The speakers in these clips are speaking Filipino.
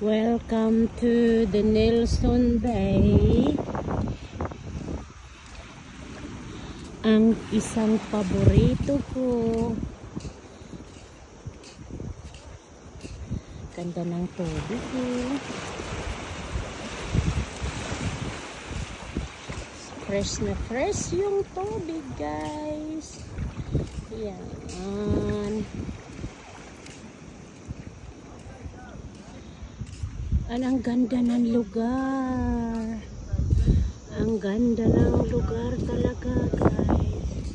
Welcome to the Nelson Bay. Ang isang paborito ko. Ganda ng tubig eh. Fresh na fresh yung tubig, guys. Yan. Ang ganda ng lugar. Ang ganda ng lugar talaga, guys.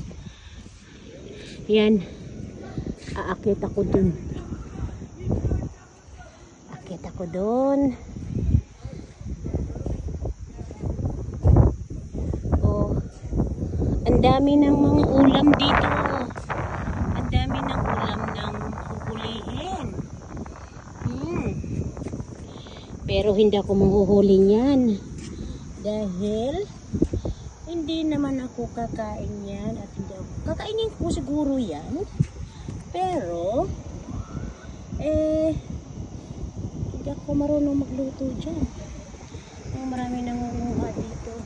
Yan. Aakit ako dun. Aakit ako dun. Oh. Ang dami ng mga ulam dito. Ang dami ng ulam ng huhulihin. Pero hindi ako manghuhuli niyan. Dahil hindi naman ako kakain yan. At hindi ako kakainin ko siguro yan. Pero hindi ako marunong magluto dyan. Marami nangunguha dito.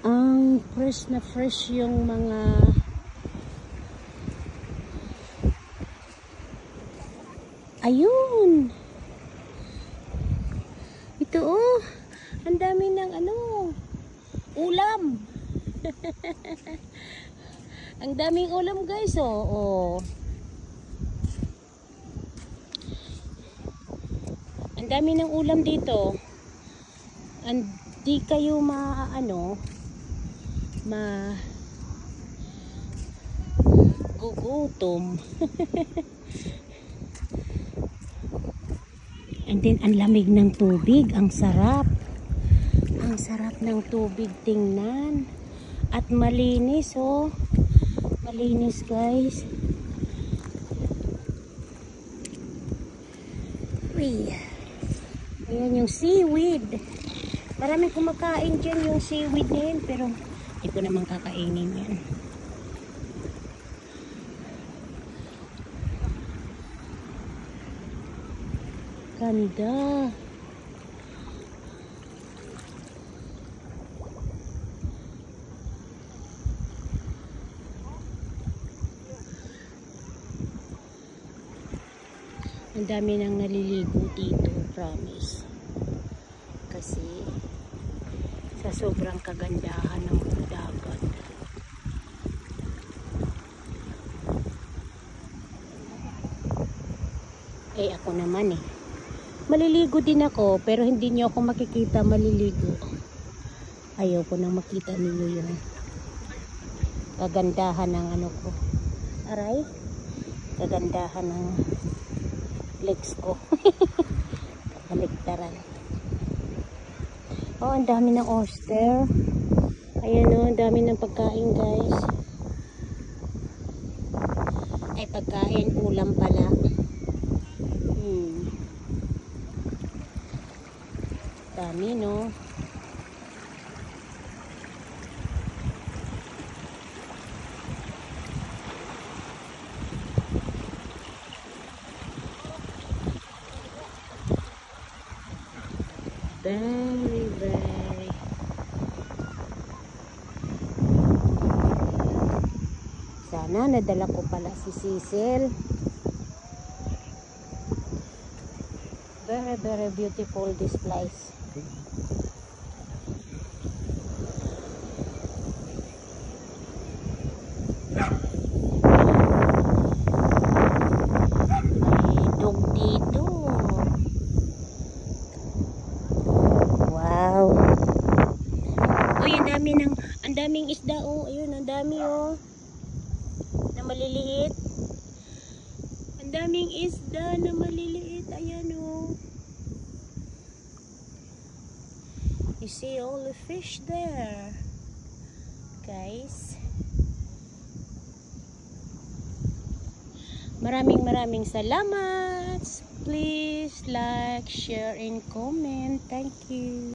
Ang fresh na fresh yung mga ayun. Ito oh. Ang dami ng ulam. Ang daming ulam, guys, oh. Ang dami ng ulam dito. Hindi kayo gugutom. And then ang lamig ng tubig, ang sarap. Ang sarap ng tubig tingnan. At malinis, oh. Malinis, guys. Uy. Ayan yung seaweed. Maraming kumakain dyan yung seaweed na yun, pero hindi ko naman kakainin yan. Ganda. Ang dami nang naliligo dito, promise. Kasi sa sobrang kagandahan ng dagat. Ako naman maliligo din ako, pero hindi nyo ako makikita maliligo. Ayaw ko nang makita ninyo yun. Kagandahan ng ko. Aray. Kagandahan ng legs ko. Kaligtaran. Oh, ang dami ng oyster. Ayan o, ang dami ng pagkain, guys. Ay, pagkain, ulam pala. Dami, no? Very, very. Sana nadala ko pala si Cecil. Very, very beautiful this place. Ang daming isda, oh. Ayun, ang dami, oh. Na maliliit. Ang daming isda na maliliit. Ayan, oh. You see all the fish there, guys. Maraming salamat. Please like, share, and comment. Thank you.